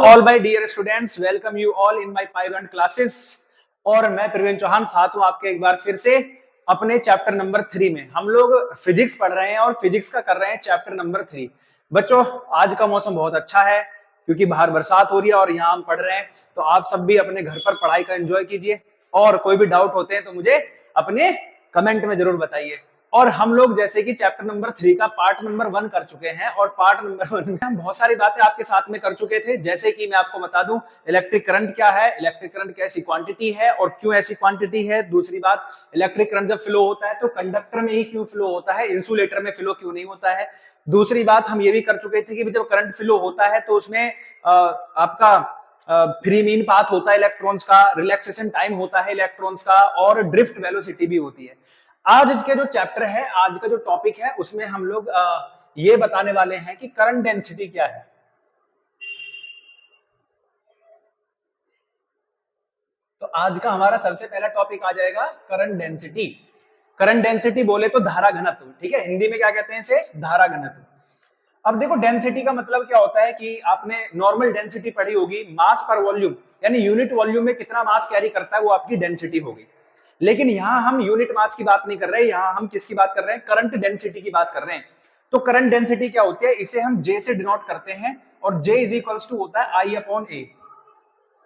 all my dear students, welcome you all in my Python classes। और मैं प्रवीण चौहान साथ हूं आपके एक बार फिर से अपने चैप्टर नंबर 3 में। हम लोग फिजिक्स पढ़ रहे हैं और फिजिक्स का कर रहे हैं चैप्टर नंबर 3। बच्चों, आज का मौसम बहुत अच्छा है क्योंकि बाहर बरसात हो रही है और यहाँ हम पढ़ रहे हैं, तो आप सब भी अपने घर पर पढ़ाई का एंजॉय कीजिए। और कोई भी डाउट होते हैं तो मुझे अपने कमेंट में जरूर बताइए। और हम लोग जैसे कि चैप्टर नंबर 3 का पार्ट नंबर 1 कर चुके हैं और पार्ट नंबर 1 में हम बहुत सारी बातें आपके साथ में कर चुके थे, जैसे कि मैं आपको बता दूं इलेक्ट्रिक करंट क्या है, इलेक्ट्रिक करंट कैसी क्वांटिटी है और क्यों ऐसी क्वांटिटी है। दूसरी बात, इलेक्ट्रिक करंट जब फ्लो होता है तो कंडक्टर में ही क्यों फ्लो होता है, इंसुलेटर में फ्लो क्यों नहीं होता है। दूसरी बात हम ये भी कर चुके थे कि जब करंट फ्लो होता है तो उसमें आपका फ्री मीन पाथ होता है इलेक्ट्रॉन्स का, रिलैक्सेशन टाइम होता है इलेक्ट्रॉन्स का, और ड्रिफ्ट वेलोसिटी भी होती है। आज के जो चैप्टर है, आज का जो टॉपिक है, उसमें हम लोग ये बताने वाले हैं कि करंट डेंसिटी क्या है। तो आज का हमारा सबसे पहला टॉपिक आ जाएगा करंट डेंसिटी। करंट डेंसिटी बोले तो धारा घनत्व, ठीक है, हिंदी में क्या कहते हैं इसे, धारा घनत्व। अब देखो, डेंसिटी का मतलब क्या होता है कि आपने नॉर्मल डेंसिटी पढ़ी होगी, मास पर वॉल्यूम, यानी यूनिट वॉल्यूम में कितना मास कैरी करता है वो आपकी डेंसिटी होगी। लेकिन यहां हम यूनिट मास की बात नहीं कर रहे, यहां हम किसकी बात कर रहे हैं, करंट डेंसिटी की बात कर रहे हैं। तो करंट डेंसिटी क्या होती है, इसे हम J से डिनोट करते हैं और J इज इक्वल्स टू होता है I/A।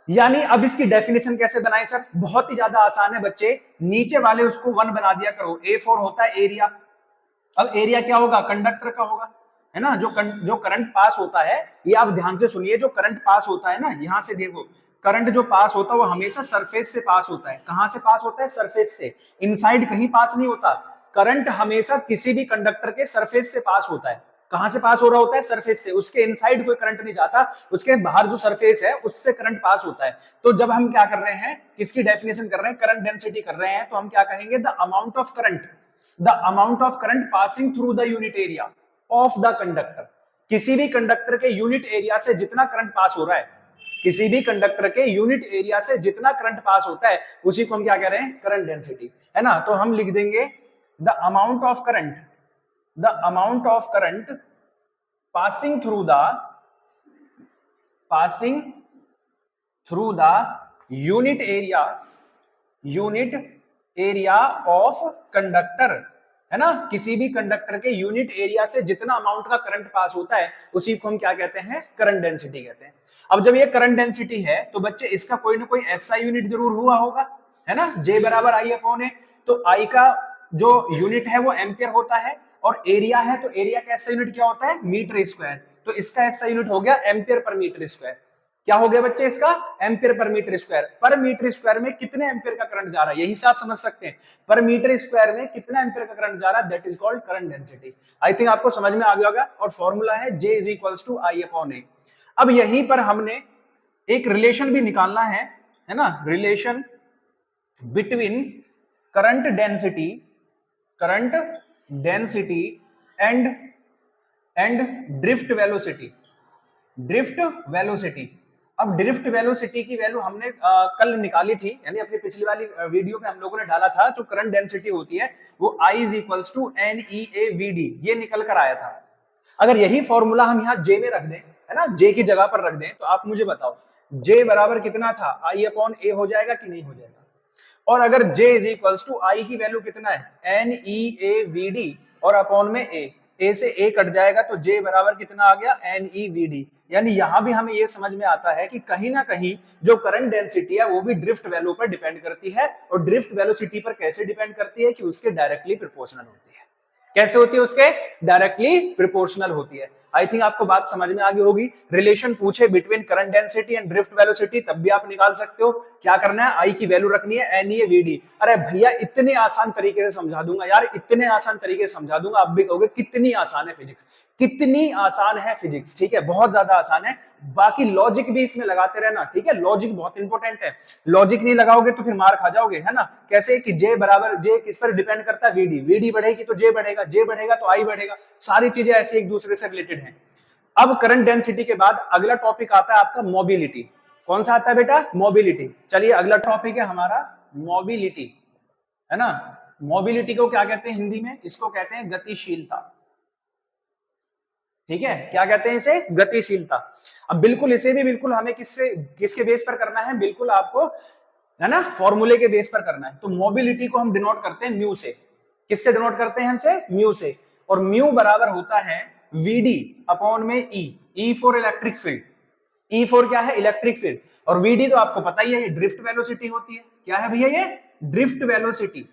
यानी अब इसकी डेफिनेशन कैसे बनाए सर, बहुत ही ज्यादा आसान है बच्चे, नीचे वाले उसको 1 बना दिया करो। A4 होता है एरिया। अब एरिया क्या होगा, कंडक्टर का होगा, है ना। जो करंट पास होता है, ये आप ध्यान से सुनिए, जो करंट पास होता है ना, यहां से देखो, करंट जो पास होता है वो हमेशा सरफेस से पास होता है। कहां से पास होता है, सरफेस से, इनसाइड कहीं पास नहीं होता। करंट हमेशा किसी भी कंडक्टर के सरफेस से पास होता है। कहां से पास हो रहा होता है, सरफेस से, उसके इनसाइड कोई करंट नहीं जाता, उसके बाहर जो सरफेस है उससे करंट पास होता है। तो जब हम क्या कर रहे हैं, किसकी डेफिनेशन कर रहे हैं, करंट डेंसिटी कर रहे हैं, तो हम क्या कहेंगे, the amount of current, the amount of current passing through the unit area of the conductor. किसी भी कंडक्टर के यूनिट एरिया से जितना करंट पास हो रहा है, किसी भी कंडक्टर के यूनिट एरिया से जितना करंट पास होता है, उसी को हम क्या कह रहे हैं, करंट डेंसिटी, है ना। तो हम लिख देंगे the amount of current, the amount of current passing through the unit area of conductor, है ना। किसी भी कंडक्टर के यूनिट एरिया से जितना अमाउंट का करंट पास होता है उसी को हम क्या कहते हैं, करंट डेंसिटी कहते हैं। अब जब ये करंट डेंसिटी है तो बच्चे इसका कोई ना कोई ऐसा यूनिट जरूर हुआ होगा, है ना। J बराबर I/A। तो I का जो यूनिट है वो एम्पियर होता है, और एरिया है तो एरिया का ऐसा यूनिट क्या होता है, मीटर स्क्वायर। तो इसका ऐसा यूनिट हो गया एम्पियर पर मीटर स्क्वायर। क्या हो गया बच्चे इसका, एम्पियर पर मीटर स्क्वायर। पर मीटर स्क्वायर में कितने एम्पियर का करंट जा रहा है, यही से आप समझ सकते हैं, पर मीटर स्क्वायर में कितना एम्पियर का करंट जा रहा है, that is called current density. I think आपको समझ में आ गया होगा। और फॉर्मूला है J is equals to I/A। अब यहीं पर हमने एक रिलेशन भी निकालना है ना, relation between current density and drift velocity. अब ड्रिफ्ट वेलोसिटी की वैल्यू हमने कल निकाली थी, यानी अपनी पिछली वाली वीडियो में हम लोगों ने डाला था, जो करंट डेंसिटी होती है वो I is equals to NEAVD, ये निकल कर आया था। अगर यही फॉर्मूला हम यहाँ J में रख दें, है ना, J की जगह पर रख दें, तो आप मुझे बताओ J बराबर कितना था, I/A हो जाएगा कि नहीं हो जाएगा। और अगर J is equals to I की वैल्यू कितना है, NEAVD, और अपॉन में A से A कट जाएगा तो J बराबर कितना आ गया, NEVD। यानी यहां भी हमें ये समझ में आता है कि कहीं ना कहीं जो करंट डेंसिटी है वो भी ड्रिफ्ट वैल्यू पर डिपेंड करती है, और ड्रिफ्ट वेलोसिटी पर कैसे डिपेंड करती है, कि उसके डायरेक्टली प्रोपोर्शनल होती है। कैसे होती है, उसके डायरेक्टली प्रोपोर्शनल होती है। आई थिंक आपको बात समझ में आ गई होगी। रिलेशन पूछे between current density and drift velocity, तब भी आप निकाल सकते हो। क्या करना है, आई की वैल्यू रखनी है NEAVD। अरे भैया, इतने आसान तरीके से समझा दूंगा यार, इतने आसान तरीके से समझा दूंगा, आप भी कहोगे कितनी आसान है फिजिक्स, कितनी आसान है फिजिक्स, ठीक है, बहुत ज्यादा आसान है। बाकी लॉजिक भी इसमें लगाते रहना, ठीक है, लॉजिक बहुत इंपॉर्टेंट है। लॉजिक नहीं लगाओगे तो फिर मार खा जाओगे, है ना। कैसे कि J बराबर, J किस पर डिपेंड करता है, VD बढ़ेगी तो J बढ़ेगा, J बढ़ेगा तो I बढ़ेगा, सारी चीजें ऐसे एक दूसरे से रिलेटेड हैं। अब करंट डेंसिटी के बाद अगला टॉपिक आता है आपका मोबिलिटी। कौन सा आता है बेटा, मोबिलिटी। चलिए अगला टॉपिक है हमारा मोबिलिटी, है ना। मोबिलिटी को क्या कहते हैं हिंदी में, इसको कहते हैं गतिशीलता, ठीक है, क्या कहते हैं इसे, गतिशीलता। अब बिल्कुल इसे भी बिल्कुल हमें किसके बेस पर करना है, बिल्कुल आपको है ना फॉर्मूले के बेस पर करना है। तो मोबिलिटी को हम डिनोट करते हैं म्यू से। किससे डिनोट करते हैं हमसे, म्यू से। और म्यू बराबर होता है वीडी अपॉन में E for electric field. E for क्या है, इलेक्ट्रिक फील्ड। और वीडी तो आपको पता ही है, ये ड्रिफ्ट वेलोसिटी होती है। क्या है भैया, ये ड्रिफ्ट वेलोसिटी।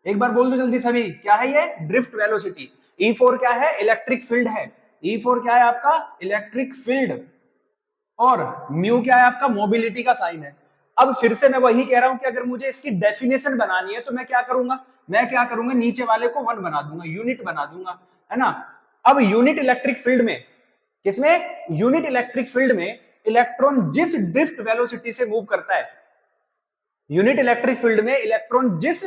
एक बार बोल दो जल्दी सभी, क्या है ये, ड्रिफ्ट वेलोसिटी। ई फोर क्या है, इलेक्ट्रिक फील्ड है। ई फोर क्या है आपका, इलेक्ट्रिक फील्ड। और म्यू क्या है आपका, मोबिलिटी का साइन है। अब फिर से मैं वही कह रहा हूं कि अगर मुझे इसकी डेफिनेशन बनानी है तो मैं क्या करूंगा, नीचे वाले को 1 बना दूंगा, यूनिट बना दूंगा, है ना। अब यूनिट इलेक्ट्रिक फील्ड में, किसमें, यूनिट इलेक्ट्रिक फील्ड में इलेक्ट्रॉन जिस ड्रिफ्ट वेलोसिटी से मूव करता है, यूनिट इलेक्ट्रिक फील्ड में इलेक्ट्रॉन जिस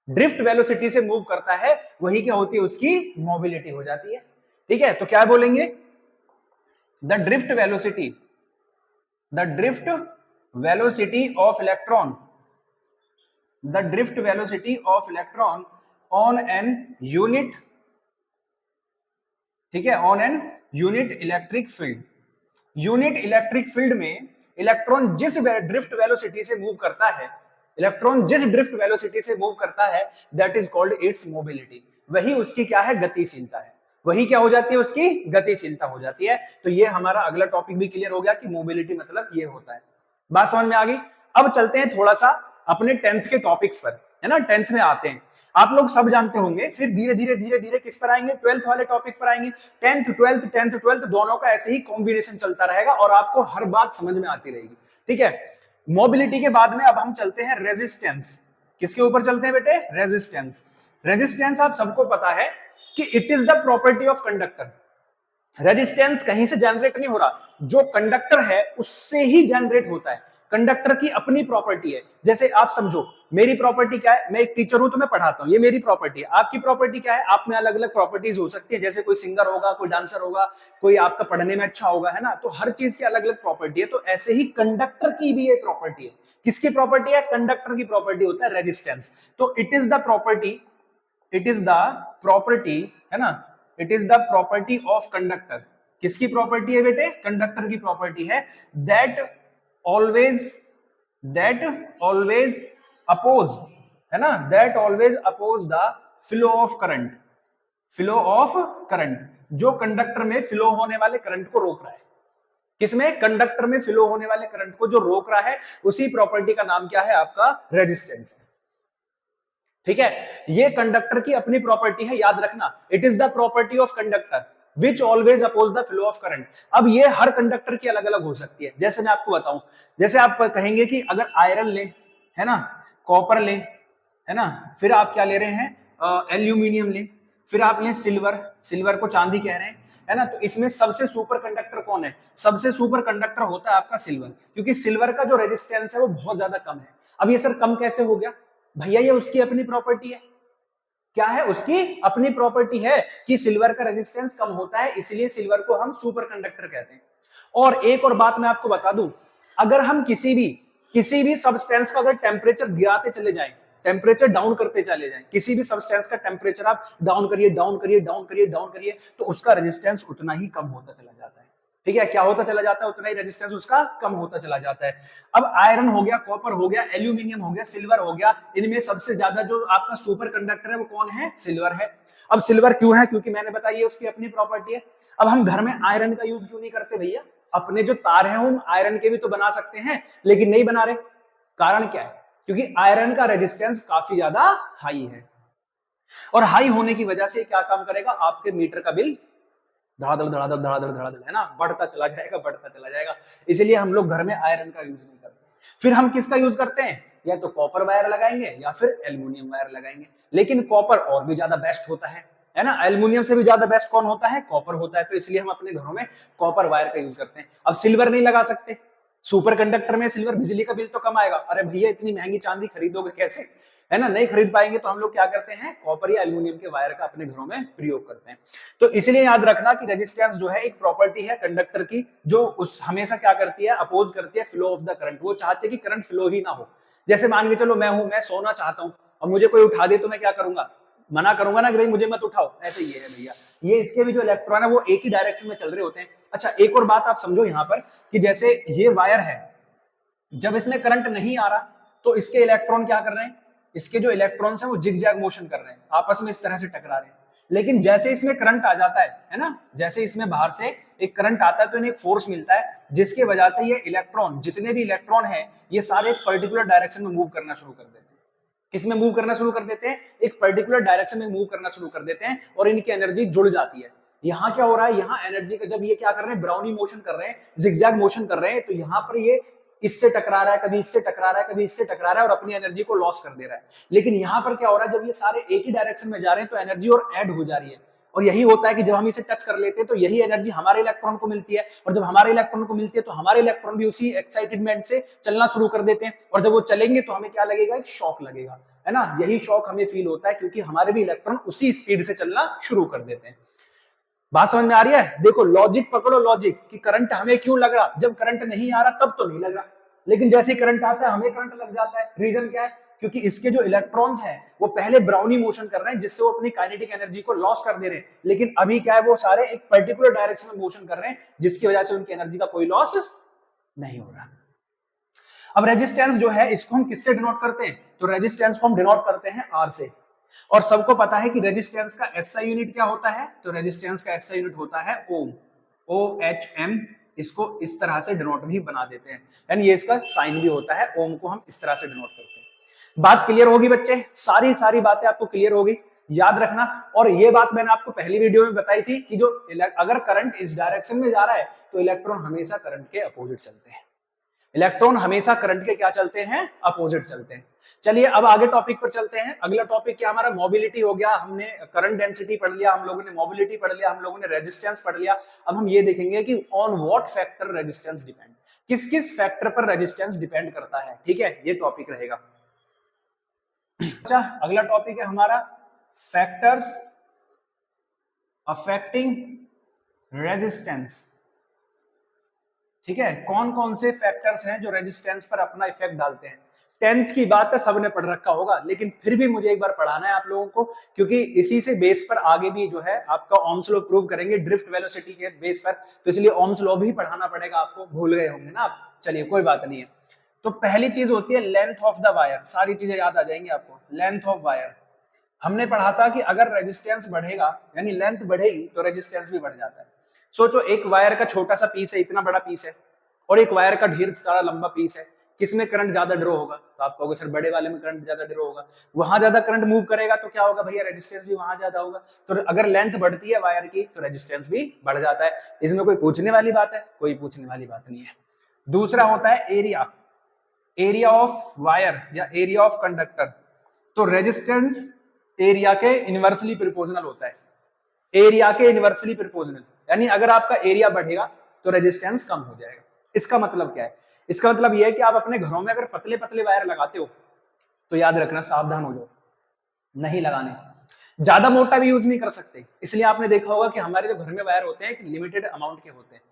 ड्रिफ्ट वेलोसिटी से मूव करता है, वही क्या होती है, उसकी मोबिलिटी हो जाती है। ठीक है, तो क्या बोलेंगे, the drift velocity of electron, the drift velocity of electron on an unit, ठीक है, on an unit electric field. Unit electric field में इलेक्ट्रॉन जिस ड्रिफ्ट वेलोसिटी से मूव करता है, that is called its mobility. वही उसकी क्या है, गतिशीलता है। वही क्या हो जाती है, उसकी गतिशीलता हो जाती है। तो ये हमारा अगला टॉपिक भी क्लियर हो गया कि मोबिलिटी मतलब ये होता है। बात समझ में आ गई। अब चलते हैं थोड़ा सा अपने 10th के टॉपिक्स पर, है ना। 10th में आते हैं, आप लोग सब जानते होंगे, फिर धीरे धीरे किस पर आएंगे, 12th वाले टॉपिक पर आएंगे। 10th 12th दोनों का ऐसे ही कॉम्बिनेशन चलता रहेगा और आपको हर बात समझ में आती रहेगी। ठीक है, मोबिलिटी के बाद में अब हम चलते हैं रेजिस्टेंस। किसके ऊपर चलते हैं बेटे, रेजिस्टेंस। रेजिस्टेंस आप सबको पता है कि it is the property of conductor. Resistance कहीं से जनरेट नहीं हो रहा, जो कंडक्टर है उससे ही जनरेट होता है। कंडक्टर की अपनी प्रॉपर्टी है। जैसे आप समझो, मेरी प्रॉपर्टी क्या है, मैं एक टीचर हूं तो मैं पढ़ाता हूं, ये मेरी प्रॉपर्टी है। आपकी प्रॉपर्टी क्या है, आप में अलग अलग प्रॉपर्टीज हो सकती है। जैसे कोई सिंगर होगा, कोई डांसर होगा, कोई आपका पढ़ने में अच्छा होगा, है ना। तो हर चीज की अलग अलग प्रॉपर्टी है। तो ऐसे ही कंडक्टर की भी एक प्रॉपर्टी है। किसकी प्रॉपर्टी है, कंडक्टर की प्रॉपर्टी होता है रेजिस्टेंस। तो इट इज द प्रॉपर्टी, है ना, it is the property of conductor. किसकी प्रॉपर्टी है बेटे, कंडक्टर की प्रॉपर्टी है। दैट ऑलवेज अपोज, है ना, that always oppose the flow of current, जो कंडक्टर में फ्लो होने वाले करंट को रोक रहा है। किसमें, कंडक्टर में फ्लो होने वाले करंट को जो रोक रहा है, उसी प्रॉपर्टी का नाम क्या है आपका, रेजिस्टेंस। ठीक है, ये कंडक्टर की अपनी प्रॉपर्टी है, याद रखना। It is the property of conductor which always oppose the flow of current. अब ये हर कंडक्टर की अलग अलग हो सकती है। जैसे मैं आपको बताऊं, जैसे आप कहेंगे कि अगर आयरन ले, है ना, कॉपर ले, है ना, फिर आप क्या ले रहे हैं, एल्यूमिनियम ले, फिर आप ले सिल्वर को चांदी कह रहे हैं, है ना। तो इसमें सबसे सुपर कंडक्टर कौन है, सबसे सुपर कंडक्टर होता है आपका सिल्वर, क्योंकि सिल्वर का जो रेजिस्टेंस है वो बहुत ज्यादा कम है। अब ये सर कम कैसे हो गया, भैया ये उसकी अपनी प्रॉपर्टी है। क्या है, उसकी अपनी प्रॉपर्टी है कि सिल्वर का रेजिस्टेंस कम होता है, इसलिए सिल्वर को हम सुपर कंडक्टर कहते हैं। और एक और बात मैं आपको बता दूं, अगर हम किसी भी सब्सटेंस का अगर टेम्परेचर गिराते चले जाएं, टेम्परेचर डाउन करते चले जाएं, किसी भी सब्सटेंस का टेम्परेचर आप डाउन करिए, तो उसका रेजिस्टेंस उतना ही कम होता चला जाता है। ठीक है, क्या होता चला जाता है, उतना ही रेजिस्टेंस उसका कम होता चला जाता है। अब आयरन हो गया, कॉपर हो गया, एल्यूमिनियम हो गया, सिल्वर हो गया, इनमें सबसे ज्यादा जो आपका सुपर कंडक्टर है वो कौन है, सिल्वर है। अब सिल्वर क्यों है, क्योंकि मैंने बताया उसकी अपनी प्रॉपर्टी है। अब हम घर में आयरन का यूज क्यों नहीं करते भैया, अपने जो तार हैं हम आयरन के भी तो बना सकते हैं, लेकिन नहीं बना रहे। कारण क्या है, क्योंकि आयरन का रेजिस्टेंस काफी ज्यादा हाई है, और हाई होने की वजह से क्या काम करेगा, आपके मीटर का बिल धड़ाधड़, है ना, बढ़ता चला जाएगा। इसलिए हम लोग घर में आयरन का यूज नहीं करते। फिर हम किसका यूज करते हैं, या तो कॉपर वायर लगाएंगे या फिर एल्युमिनियम वायर लगाएंगे। लेकिन कॉपर और भी ज्यादा बेस्ट होता है ना, एल्युमिनियम से भी ज्यादा बेस्ट कौन होता है, कॉपर होता है। तो इसलिए हम अपने घरों में कॉपर वायर का यूज करते हैं। अब सिल्वर नहीं लगा सकते, सुपर कंडक्टर में सिल्वर, बिजली का बिल तो कम आएगा। अरे भैया इतनी महंगी चांदी खरीदोगे कैसे, है ना, नहीं खरीद पाएंगे। तो हम लोग क्या करते हैं, कॉपर या एल्युमिनियम के वायर का अपने घरों में प्रयोग करते हैं। तो इसलिए याद रखना कि रेजिस्टेंस जो है एक प्रॉपर्टी है कंडक्टर की, जो उस हमेशा क्या करती है, अपोज करती है फ्लो ऑफ द करंट। वो चाहते हैं कि करंट फ्लो ही ना हो। जैसे मान के चलो मैं सोना चाहता हूं और मुझे कोई उठा दे तो मैं क्या करूंगा, मना करूंगा ना कि भाई मुझे मत उठाओ, ऐसे ये है भैया, ये इसके भी जो इलेक्ट्रॉन है वो एक ही डायरेक्शन में चल रहे होते हैं। अच्छा एक और बात आप समझो यहाँ पर कि जैसे ये वायर है, जब इसमें करंट नहीं आ रहा तो इसके इलेक्ट्रॉन क्या कर रहे हैं, इसके जो इलेक्ट्रॉन्स हैं वो जिगजैग मोशन कर रहे हैं, आपस में इस तरह से टकरा रहे हैं। लेकिन जैसे इसमें करंट आ जाता है ना, जैसे इसमें बाहर से एक करंट आता है तो इन्हें एक फोर्स मिलता है जिसकी वजह से ये इलेक्ट्रॉन, जितने भी इलेक्ट्रॉन है ये सारे एक पर्टिकुलर डायरेक्शन में मूव करना शुरू कर देते हैं। किसमें मूव करना शुरू कर देते हैं, एक पर्टिकुलर डायरेक्शन में मूव करना शुरू कर देते हैं और इनकी एनर्जी जुड़ जाती है। यहाँ क्या हो रहा है, यहाँ एनर्जी का जब ये क्या कर रहे हैं, ब्राउनी मोशन कर रहे हैं, जिगजैग मोशन कर रहे हैं, तो यहाँ पर ये इससे टकरा रहा है, कभी इससे टकरा रहा है, कभी इससे टकरा रहा है और अपनी एनर्जी को लॉस कर दे रहा है। लेकिन यहाँ पर क्या हो रहा है, जब ये सारे एक ही डायरेक्शन में जा रहे हैं तो एनर्जी और ऐड हो जा रही है। और यही होता है कि जब हम इसे टच कर लेते हैं तो यही एनर्जी हमारे इलेक्ट्रॉन को मिलती है, और जब हमारे इलेक्ट्रॉन को मिलती है तो हमारे इलेक्ट्रॉन भी उसी एक्साइटेडमेंट से चलना शुरू कर देते हैं, और जब वो चलेंगे तो हमें क्या लगेगा, एक शॉक लगेगा, है ना। यही शॉक हमें फील होता है क्योंकि हमारे भी इलेक्ट्रॉन उसी स्पीड से चलना शुरू कर देते हैं। बात समझ में आ रही है? देखो लॉजिक पकड़ो, लॉजिक कि करंट हमें क्यों लग रहा, जब करंट नहीं आ रहा तब तो नहीं लग रहा, लेकिन जैसे ही करंट आता है हमें करंट लग जाता है। रीजन क्या है, क्योंकि इसके जो इलेक्ट्रॉन्स हैं वो पहले ब्राउनी मोशन कर रहे हैं जिससे वो अपनी काइनेटिक एनर्जी को लॉस कर दे रहे हैं, लेकिन अभी क्या है, वो सारे एक पर्टिकुलर डायरेक्शन में मोशन कर रहे हैं जिसकी वजह से उनकी एनर्जी का कोई लॉस नहीं हो रहा। अब रेजिस्टेंस जो है इसको हम किससे डिनोट करते हैं, तो रेजिस्टेंस को हम डिनोट करते हैं आर से। और सबको पता है कि रेजिस्टेंस का एसआई यूनिट क्या होता है, तो रेजिस्टेंस का एसआई यूनिट होता है ओम, OHM। इसको इस तरह से डिनोट भी बना देते हैं, यानी ये इसका साइन भी होता है, ओम को हम इस तरह से डिनोट करते हैं। बात क्लियर होगी बच्चे, सारी बातें आपको क्लियर होगी, याद रखना। और ये बात मैंने आपको पहली वीडियो में बताई थी कि जो अगर करंट इस डायरेक्शन में जा रहा है तो इलेक्ट्रॉन हमेशा करंट के अपोजिट चलते हैं, इलेक्ट्रॉन हमेशा करंट के क्या चलते हैं, अपोजिट चलते हैं। चलिए अब आगे टॉपिक पर चलते हैं। अगला टॉपिक क्या हमारा, मोबिलिटी हो गया, हमने करंट डेंसिटी पढ़ लिया, हम लोगों ने मोबिलिटी पढ़ लिया, हम लोगों ने रेजिस्टेंस पढ़ लिया। अब हम ये देखेंगे कि on what factor resistance depend, किस किस फैक्टर पर रेजिस्टेंस डिपेंड करता है, ठीक है, ये टॉपिक रहेगा। अच्छा अगला टॉपिक है हमारा फैक्टर्स अफेक्टिंग रेजिस्टेंस, ठीक है, कौन कौन से फैक्टर्स हैं जो रेजिस्टेंस पर अपना इफेक्ट डालते हैं। 10th की बात है, सबने पढ़ रखा होगा, लेकिन फिर भी मुझे एक बार पढ़ाना है आप लोगों को, क्योंकि इसी से बेस पर आगे भी जो है आपका ओम्स लॉ प्रूव करेंगे ड्रिफ्ट वेलोसिटी के बेस पर, तो इसलिए ओम्स लॉ भी पढ़ाना पड़ेगा आपको, भूल गए होंगे ना आप। चलिए कोई बात नहीं है। तो पहली चीज होती है लेंथ ऑफ द वायर, सारी चीजें याद आ जाएंगी आपको। लेंथ ऑफ वायर हमने पढ़ा था कि अगर रेजिस्टेंस बढ़ेगा यानी लेंथ बढ़ेगी तो रेजिस्टेंस भी बढ़ जाता है। सोचो एक वायर का छोटा सा पीस है, इतना बड़ा पीस है, और एक वायर का ढेर सारा लंबा पीस है, किसमें करंट ज्यादा ड्रॉ होगा, तो आप कहोगे सर बड़े वाले में करंट ज्यादा ड्रॉ होगा, वहां ज्यादा करंट मूव करेगा तो क्या होगा भैया, रेजिस्टेंस भी वहां ज्यादा होगा। तो अगर लेंथ बढ़ती है वायर की तो रेजिस्टेंस भी बढ़ जाता है, इसमें कोई पूछने वाली बात है, कोई पूछने वाली बात नहीं है। दूसरा होता है एरिया, एरिया ऑफ वायर या एरिया ऑफ कंडक्टर, तो रेजिस्टेंस एरिया के इनवर्सली प्रोपोर्शनल होता है, एरिया के इनवर्सली प्रोपोर्शनल, यानी अगर आपका एरिया बढ़ेगा तो रेजिस्टेंस कम हो जाएगा। इसका मतलब क्या है, इसका मतलब यह है कि आप अपने घरों में अगर पतले पतले वायर लगाते हो तो याद रखना, सावधान हो जाओ, नहीं लगाने, ज्यादा मोटा भी यूज नहीं कर सकते। इसलिए आपने देखा होगा कि हमारे जो घर में वायर होते हैं लिमिटेड अमाउंट के होते हैं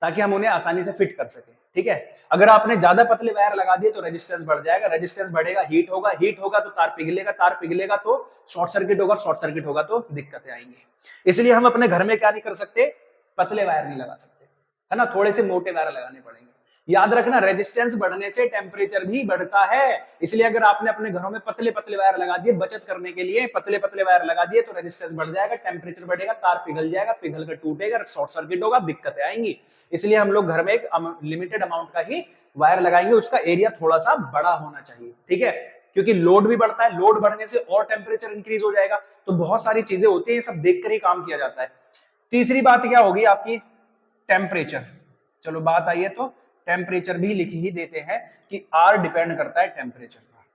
ताकि हम उन्हें आसानी से फिट कर सके, ठीक है। अगर आपने ज्यादा पतले वायर लगा दिए तो रेजिस्टेंस बढ़ जाएगा, रेजिस्टेंस बढ़ेगा, हीट होगा, हीट होगा तो तार पिघलेगा, तार पिघलेगा तो शॉर्ट सर्किट होगा, शॉर्ट सर्किट होगा तो दिक्कतें आएंगी। इसलिए हम अपने घर में क्या नहीं कर सकते, पतले वायर नहीं लगा सकते, है ना, थोड़े से मोटे वायर लगाने पड़ेंगे। याद रखना रेजिस्टेंस बढ़ने से टेम्परेचर भी बढ़ता है, इसलिए अगर आपने अपने घरों में पतले पतले वायर लगा दिए बचत करने के लिए, पतले पतले वायर लगा दिए तो रेजिस्टेंस बढ़ जाएगा, टेम्परेचर बढ़ेगा, तार पिघल जाएगा, पिघल कर टूटेगा, शॉर्ट सर्किट होगा, दिक्कतें आएंगी। इसलिए हम लोग घर में एक लिमिटेड अमाउंट का ही वायर लगाएंगे, उसका एरिया थोड़ा सा बड़ा होना चाहिए, ठीक है, क्योंकि लोड भी बढ़ता है, लोड बढ़ने से और टेम्परेचर इंक्रीज हो जाएगा। तो बहुत सारी चीजें होती है, सब देखकर ही काम किया जाता है। तीसरी बात क्या होगी आपकी, टेम्परेचर। चलो बात आई है तो टेम्परेचर भी लिख ही देते हैं कि आर डिपेंड करता है टेम्परेचर पर।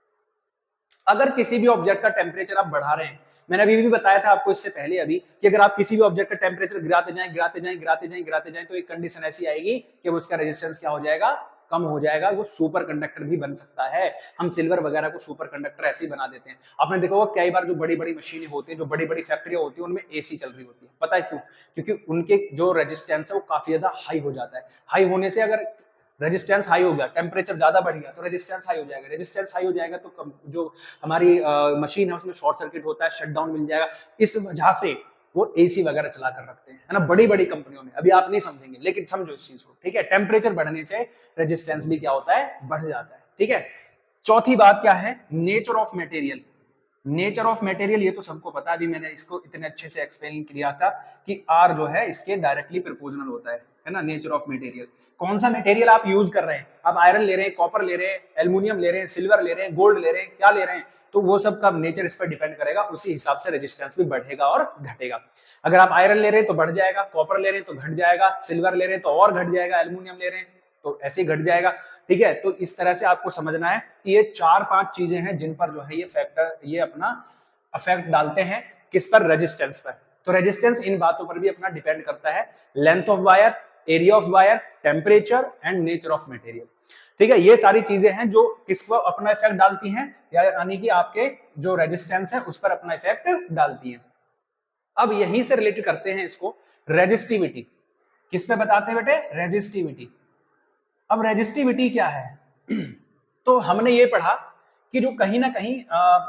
अगर किसी भी ऑब्जेक्ट का टेम्परेचर आप बढ़ा रहे हैं, मैंने अभी भी बताया था आपको इससे पहले अभी कि अगर आप किसी भी ऑब्जेक्ट का टेम्परेचर गिराते जाएं गिराते जाएं गिराते जाएं गिराते जाएं तो एक कंडीशन ऐसी आएगी कि उसका रेजिस्टेंस क्या हो जाएगा, कम हो जाएगा, वो सुपर कंडक्टर भी बन सकता है। हम सिल्वर वगैरह को सुपर कंडक्टर ऐसे ही बना देते हैं। आपने देखा होगा कई बार जो बड़ी बड़ी मशीनें होती हैं, जो बड़ी बड़ी फैक्ट्रियां होती हैं, उनमें एसी चल रही होती है, पता है क्यों, क्योंकि उनके जो रेजिस्टेंस है वो काफी ज्यादा हाई हो जाता है। हाई होने से अगर रेजिस्टेंस हाई हो गया, टेम्परेचर ज्यादा बढ़ गया तो रेजिस्टेंस हाई हो जाएगा, रेजिस्टेंस हाई हो जाएगा तो जो हमारी मशीन है उसमें शॉर्ट सर्किट होता है, शटडाउन मिल जाएगा। इस वजह से वो एसी वगैरह चला कर रखते हैं, है ना, बड़ी बड़ी कंपनियों में। अभी आप नहीं समझेंगे लेकिन समझो इस चीज को, ठीक है। टेम्परेचर बढ़ने से रेजिस्टेंस भी क्या होता है, बढ़ जाता है, ठीक है। चौथी बात क्या है, nature of material. Nature of material ये तो सबको पता है, अभी मैंने इसको इतने अच्छे से एक्सप्लेन किया था कि आर जो है इसके डायरेक्टली प्रोपोर्शनल होता है ना, नेचर ऑफ मटेरियल। कौन सा मटेरियल आप यूज कर रहे हैं, आप आयरन ले रहे हैं, कॉपर ले रहे हैं, एल्यूमिनियम ले रहे हैं, सिल्वर ले रहे हैं, गोल्ड ले रहे हैं, क्या ले रहे हैं, तो वो सब का नेचर इस पर डिपेंड करेगा, उसी हिसाब से रेजिस्टेंस भी बढ़ेगा और घटेगा। अगर आप आयरन ले रहे हैं तो बढ़ जाएगा, कॉपर ले रहे हैं तो घट जाएगा, सिल्वर ले रहे हैं तो और घट जाएगा, एल्यूमिनियम ले रहे हैं तो ऐसे ही घट जाएगा, ठीक है। तो इस तरह से आपको समझना है कि ये 4-5 चीजें हैं जिन पर जो है ये फैक्टर, ये अपना इफेक्ट डालते हैं किस पर, रेजिस्टेंस पर। तो रेजिस्टेंस इन बातों पर भी अपना डिपेंड करता है, length of wire, area of wire, temperature and nature of material, ठीक है। ये सारी चीजें हैं जो किसको अपना इफेक्ट डालती हैं, यानी कि आपके जो रेजिस्टेंस है उस पर अपना इफेक्ट डालती हैं। अब यहीं से रिलेटेड करते हैं इसको, रेजिस्टिविटी। किस पे बताते हैं बेटे, रेजिस्टिविटी। अब रेजिस्टिविटी क्या है तो हमने ये पढ़ा कि जो कहीं ना कहीं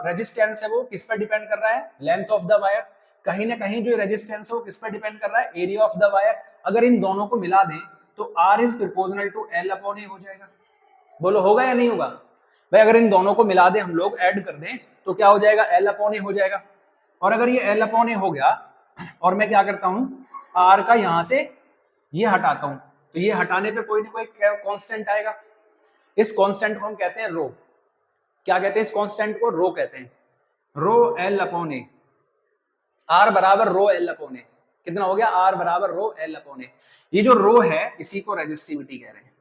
रेजिस्टेंस है वो किस पर डिपेंड कर रहा है, लेंथ ऑफ द वायर। कहीं ना कहीं जो रेजिस्टेंस है वो किस पर डिपेंड कर रहा है, एरिया ऑफ द वायर। अगर इन दोनों को मिला दें तो R is proportional to L upon A हो जाएगा। बोलो होगा या नहीं होगा भाई, अगर इन दोनों को मिला दें हम लोग, ऐड कर दें तो क्या हो जाएगा, L अपॉन A हो जाएगा। और अगर ये L अपॉन A हो गया और मैं क्या करता हूं, R का यहां से ये हटाता हूं, तो ये हटाने पे कोई ना कोई कांस्टेंट आएगा, इस कांस्टेंट को हम कहते हैं रो। क्या कहते हैं इस कांस्टेंट को, रो कहते हैं, रो L अपॉन A। R बराबर रो L अपॉन A, कितना हो गया, R बराबर रो L अपॉन A। ये जो रो है इसी को रेजिस्टिविटी कह रहे हैं।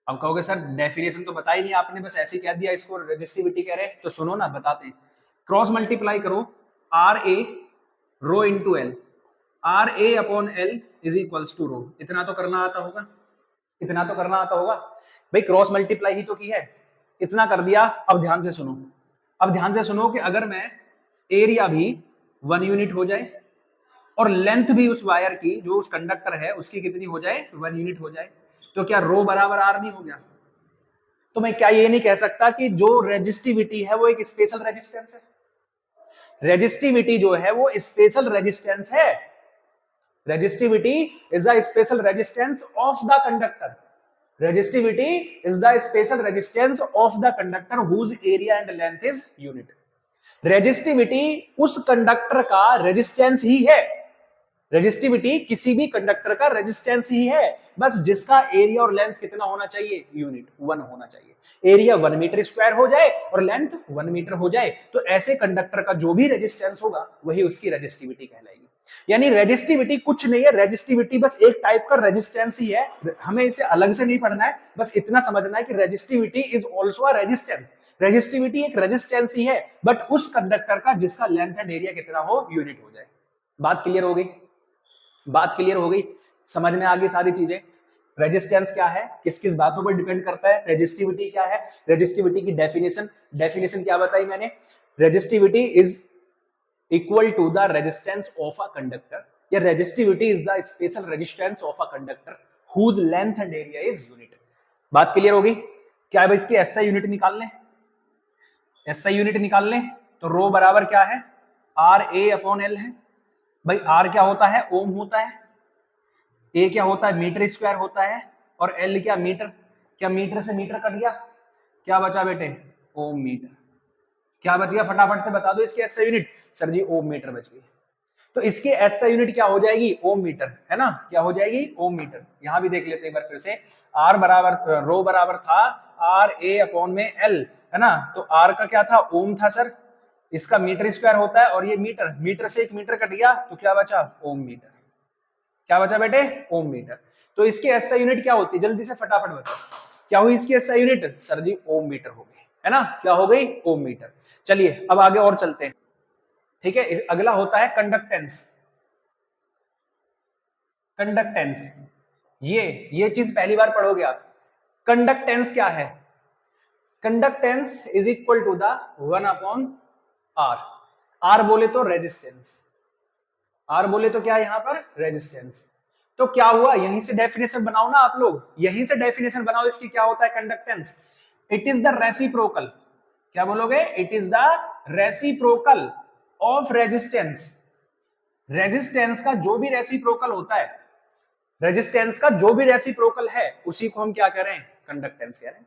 अब कहोगे सर डेफिनेशन तो बता ही नहीं आपने, बस ऐसे ही कह दिया इसको रेजिस्टिविटी कह रहे हैं, तो सुनो ना बताते हैं। क्रॉस मल्टीप्लाई करो, r a rho into l, r a upon l is equals to rho. इतना तो करना आता होगा, इतना तो करना आता होगा भाई, क्रॉस मल्टीप्लाई ही तो की है, इतना कर दिया। अब ध्यान से सुनो, अब ध्यान से सुनो कि अगर मैं एरिया भी 1 यूनिट हो जाए और लेंथ भी उस वायर की, जो उस कंडक्टर है उसकी कितनी हो जाए, 1 यूनिट हो जाए, तो क्या रो बराबर आर नहीं हो गया। तो मैं क्या ये नहीं कह सकता कि जो रेजिस्टिविटी है वो एक स्पेशल रेजिस्टेंस है। रेजिस्टिविटी जो है वो स्पेशल रेजिस्टेंस है, resistivity is the special resistance of the conductor, resistivity is the special resistance of the conductor whose area and length is unit. Resistivity उस कंडक्टर का रेजिस्टेंस ही है, रेजिस्टिविटी किसी भी कंडक्टर का रेजिस्टेंस ही है, बस जिसका एरिया और लेंथ कितना होना चाहिए, यूनिट 1 होना चाहिए। एरिया 1 मीटर स्क्वायर हो जाए और लेंथ 1 मीटर हो जाए तो ऐसे कंडक्टर का जो भी रेजिस्टेंस होगा वही उसकी रेजिस्टिविटी कहलाएगी। यानी रेजिस्टिविटी कुछ नहीं है, रेजिस्टिविटी बस एक टाइप का रेजिस्टेंस ही है, हमें इसे अलग से नहीं पढ़ना है, बस इतना समझना है कि resistivity is also a resistance. Resistivity एक रेजिस्टेंस ही है, बट उस कंडक्टर का जिसका लेंथ एंड एरिया कितना हो, यूनिट हो जाए। बात क्लियर हो गई, बात क्लियर हो गई, समझ में आ गई सारी चीजें। रेजिस्टेंस क्या है, किस किस बातों पर डिपेंड करता है, रेजिस्टिविटी क्या है, रेजिस्टिविटी की डेफिनेशन, डेफिनेशन क्या बताई मैंने, resistivity is equal to the resistance of a conductor, या resistivity is the special resistance of a conductor whose length and area is unit. बात क्लियर हो गई। क्या है इसकी एसआई यूनिट निकाल लें, एसआई यूनिट निकाल लें, तो रो बराबर क्या है, आर ए अपॉन एल है। भाई आर क्या होता है, ओम होता है, ए क्या होता है, मीटर स्क्वायर होता है, और एल क्या, मीटर। क्या मीटर से मीटर कट गया, क्या बचा बेटे, ओम मीटर। क्या बच गया, फटाफट से बता दो इसकी एसआई यूनिट, सर जी ओम मीटर बच गई। तो इसकी एसआई यूनिट क्या हो जाएगी, ओम मीटर, है ना, क्या हो जाएगी, ओम मीटर। यहां भी देख लेते हैं एक बार फिर से, आर बराबर, रो बराबर था आर ए अपॉन में एल, है ना, तो आर का क्या था, ओम था सर, इसका मीटर स्क्वायर होता है, और ये मीटर, मीटर से 1 मीटर कट गया तो क्या बचा, ओम मीटर। क्या बचा बेटे, ओम मीटर। तो इसकी एसआई यूनिट क्या होती है, जल्दी से फटाफट बताओ, क्या हुई इसकी एसआई यूनिट, सर जी ओम मीटर हो गई, है ना, क्या हो गई, ओम मीटर। चलिए अब आगे और चलते हैं, ठीक है। अगला होता है कंडक्टेंस। कंडक्टेंस, ये चीज पहली बार पढ़ोगे आप। कंडक्टेंस क्या है, conductance is equal to the 1 upon r. R बोले तो रेजिस्टेंस, आर बोले तो क्या है यहां पर, रेजिस्टेंस। तो क्या हुआ, यहीं से डेफिनेशन बनाओ ना आप लोग, यहीं से डेफिनेशन बनाओ इसकी, क्या होता है conductance. It is the reciprocal, क्या बोलोगे, it is the reciprocal of resistance. Resistance का जो भी रेसिप्रोकल होता है, रेजिस्टेंस का जो भी रेसिप्रोकल है उसी को हम क्या कह रहे हैं, कंडक्टेंस कह रहे हैं।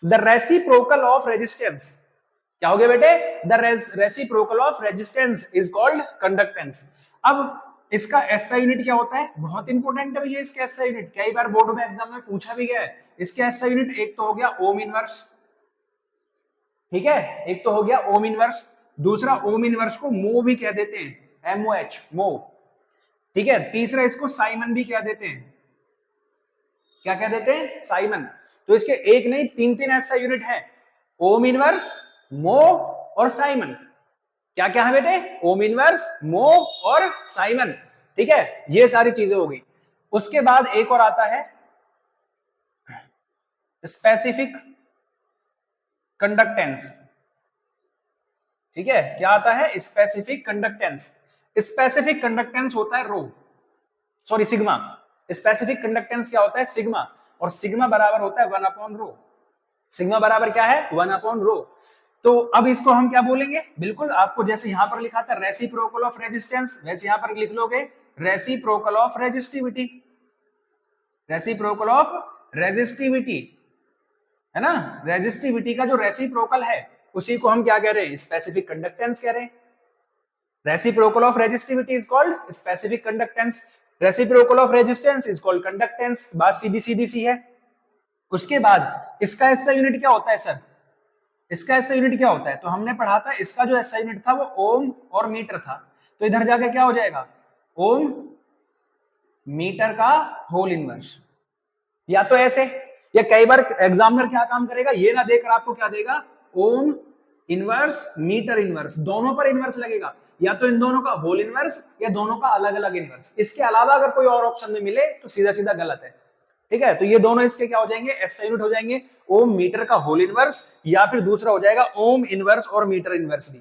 द रेसिप्रोकल ऑफ रेजिस्टेंस, क्या हो गया बेटे, the reciprocal of resistance is called conductance. अब इसका एसआई यूनिट क्या होता है, बहुत इंपॉर्टेंट है भैया इसका एसआई यूनिट, कई बार बोर्ड में एग्जाम में पूछा भी गया है। इसके एसआई यूनिट एक तो हो गया ओम इनवर्स, ठीक है, एक तो हो गया ओम इनवर्स, दूसरा ओम इनवर्स को मो भी कह देते हैं, MOH मो, ठीक है, तीसरा इसको साइमन भी कह देते हैं, क्या कह देते हैं, साइमन। तो इसके एक नहीं तीन तीन ऐसा यूनिट है, ओम इनवर्स, मो और साइमन। क्या क्या है बेटे, ओम इनवर्स, मो और साइमन, ठीक है, ये सारी चीजें हो गई। उसके बाद एक और आता है स्पेसिफिक कंडक्टेंस, ठीक है, क्या आता है, स्पेसिफिक कंडक्टेंस। स्पेसिफिक कंडक्टेंस होता है रो, सॉरी सिग्मा। स्पेसिफिक कंडक्टेंस क्या होता है, सिग्मा, और सिग्मा बराबर होता है 1/रो। सिग्मा बराबर क्या है, 1/रो। तो अब इसको हम क्या बोलेंगे, बिल्कुल आपको जैसे यहां पर लिखा था रेसिप्रोकल ऑफ रेजिस्टेंस, वैसे यहां पर लिख लोगे reciprocal of resistivity, reciprocal of resistivity, है ना, रेजिस्टिविटी का जो रेसिप्रोकल है उसी को हम क्या कह रहे हैं, स्पेसिफिक कंडक्टेंस कह रहे हैं। Reciprocal of resistivity is called specific conductance, reciprocal of resistance is called conductance. बात सीधी सीधी सी है। उसके बाद इसका एसआई यूनिट क्या होता है सर, इसका एसआई यूनिट क्या होता है, तो हमने पढ़ा था इसका जो एसआई यूनिट था वो ओम और मीटर था, तो इधर जाके क्या हो जाएगा, ओम मीटर का होल इनवर्स, या तो ऐसे, या कई बार एग्जामिनर क्या काम करेगा, ये ना देकर आपको क्या देगा, ओम इनवर्स मीटर इनवर्स, दोनों पर इनवर्स लगेगा, या तो इन दोनों का होल इनवर्स या दोनों का अलग अलग इनवर्स। इसके अलावा अगर कोई और ऑप्शन में मिले तो सीधा सीधा गलत है, ठीक है। तो ये दोनों इसके क्या हो जाएंगे, एसआई यूनिट हो जाएंगे, ओम मीटर का होल इनवर्स, या फिर दूसरा हो जाएगा ओम इनवर्स और मीटर इनवर्स भी,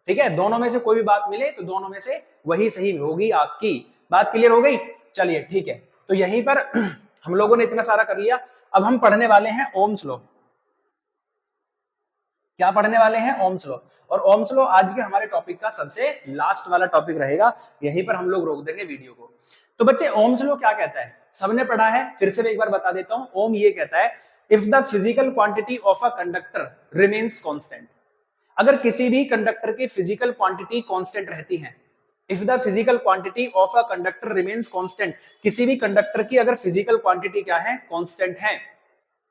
ठीक है। दोनों में से कोई भी बात मिले तो दोनों में से वही सही होगी आपकी। बात क्लियर हो गई, चलिए ठीक है। तो यहीं पर हम लोगों ने इतना सारा कर लिया। अब हम पढ़ने वाले हैं ओम्स लॉ। क्या पढ़ने वाले हैं, ओम्स लॉ। और ओम्स लॉ आज के हमारे टॉपिक का सबसे लास्ट वाला टॉपिक रहेगा, यहीं पर हम लोग रोक देंगे वीडियो को। तो बच्चे ओम्स लॉ क्या कहता है, सबने पढ़ा है, फिर से मैं एक बार बता देता हूं। ओम ये कहता है if the physical quantity of a conductor remains constant, अगर किसी भी कंडक्टर की फिजिकल क्वांटिटी कांस्टेंट रहती है, if the physical quantity of a conductor remains constant, किसी भी कंडक्टर की अगर फिजिकल क्वांटिटी क्या है, कांस्टेंट है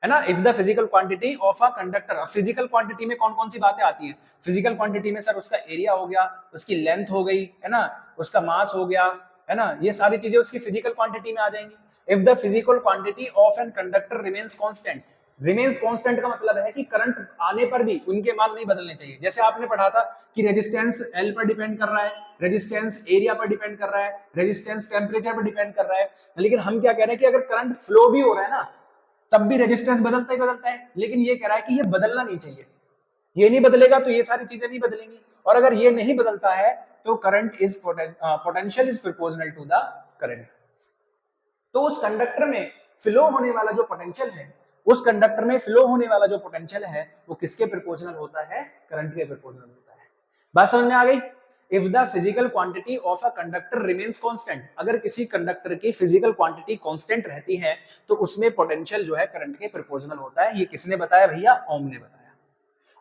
ना। If the physical quantity of a conductor, physical quantity में कौन कौन सी बातें आती हैं, फिजिकल क्वांटिटी में सर उसका एरिया हो गया, उसकी लेंथ हो गई, है ना, उसका मास हो गया, है ना, ये सारी चीजें उसकी फिजिकल क्वांटिटी में आ जाएंगी। If the physical quantity of an conductor remains constant, remains constant का मतलब है कि करंट आने पर भी उनके मान नहीं बदलने चाहिए। जैसे आपने पढ़ा था कि रेजिस्टेंस एल पर डिपेंड कर रहा है, रेजिस्टेंस एरिया पर डिपेंड कर रहा है, रेजिस्टेंस टेम्परेचर पर डिपेंड कर रहा है, लेकिन हम क्या कह रहे हैं कि अगर करंट फ्लो भी हो रहा है ना तब भी रेजिस्टेंस बदलता ही बदलता है, लेकिन ये कह रहा है कि ये बदलना नहीं चाहिए, ये नहीं बदलेगा तो ये सारी चीजें नहीं बदलेंगी, और अगर ये नहीं बदलता है तो current is potential is proportional to the current. तो उस कंडक्टर में फ्लो होने वाला जो पोटेंशियल है, उस कंडक्टर में फ्लो होने वाला जो पोटेंशियल है वो किसके प्रोपोर्शनल होता है, करंट के प्रोपोर्शनल होता है। बात समझ में आ गई। If the physical quantity of a conductor remains constant, अगर किसी कंडक्टर की फिजिकल क्वांटिटी कांस्टेंट रहती है तो उसमें पोटेंशियल जो है करंट के प्रोपोर्शनल होता है। ये किसने बताया भैया, ओम ने बताया।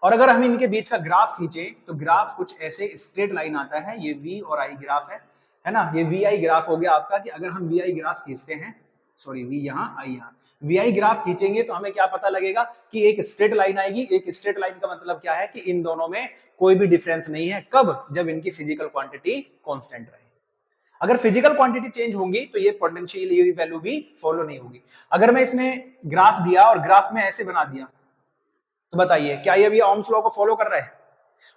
और अगर हम इनके बीच का ग्राफ खींचे तो ग्राफ कुछ ऐसे स्ट्रेट लाइन आता है, ये वी और आई ग्राफ है ना, ये वी आई ग्राफ हो गया आपका, कि अगर हम वी आई ग्राफ खींचते हैं, सॉरी वी यहाँ आई यहाँ, वी आई ग्राफ खींचेंगे तो हमें क्या पता लगेगा कि एक स्ट्रेट लाइन आएगी। एक स्ट्रेट लाइन का मतलब क्या है कि इन दोनों में कोई भी डिफरेंस नहीं है, कब, जब इनकी फिजिकल क्वांटिटी कांस्टेंट रहे। अगर फिजिकल क्वांटिटी चेंज होंगी तो ये पोटेंशियल वैल्यू भी फॉलो नहीं होगी। अगर मैं इसमें ग्राफ दिया और ग्राफ में ऐसे बना दिया तो बताइए क्या ये भी ओम्स लॉ को फॉलो कर रहा है?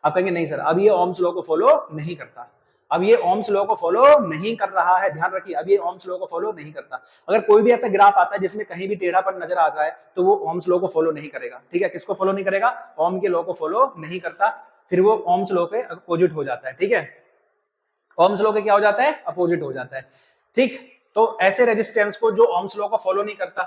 आप कहेंगे नहीं सर, अब ये ओम्स लॉ को फॉलो नहीं करता, अब ये ओम्स लॉ को फॉलो नहीं कर रहा है, ध्यान रखिए, अब ये ओम्स लॉ को फॉलो नहीं करता। अगर कोई भी ऐसा ग्राफ आता है जिसमें कहीं भी टेढ़ापन नजर आ रहा है तो वो ओम्स लॉ को फॉलो नहीं करेगा, ठीक है। किसको फॉलो नहीं करेगा, ओम के लॉ को फॉलो नहीं करता, फिर वो ओम्स लॉ के अपोजिट हो जाता है, ठीक है। ओम्स लॉ के क्या हो जाता है, अपोजिट हो जाता है, ठीक। तो ऐसे रेजिस्टेंस को जो ओम्स लॉ को फॉलो नहीं करता,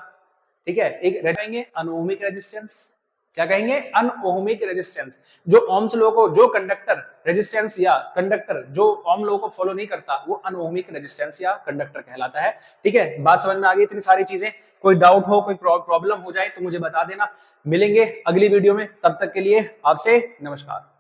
ठीक है, एक कहेंगे अनओहमिक रेजिस्टेंस। क्या कहेंगे? अनओहमिक रेजिस्टेंस। जो ओम्स लॉ को, जो कंडक्टर रेजिस्टेंस या कंडक्टर जो ओम लॉ को फॉलो नहीं करता, वो अनओहमिक रेजिस्टेंस या कंडक्टर कहलाता है। ठीक है, बात समझ में आ गई इतनी सारी चीजें? कोई डाउट हो, कोई प्रॉब्लम हो जाए तो मुझे बता देना। मिलेंगे अगली वीडियो में, तब तक के लिए आपसे नमस्कार।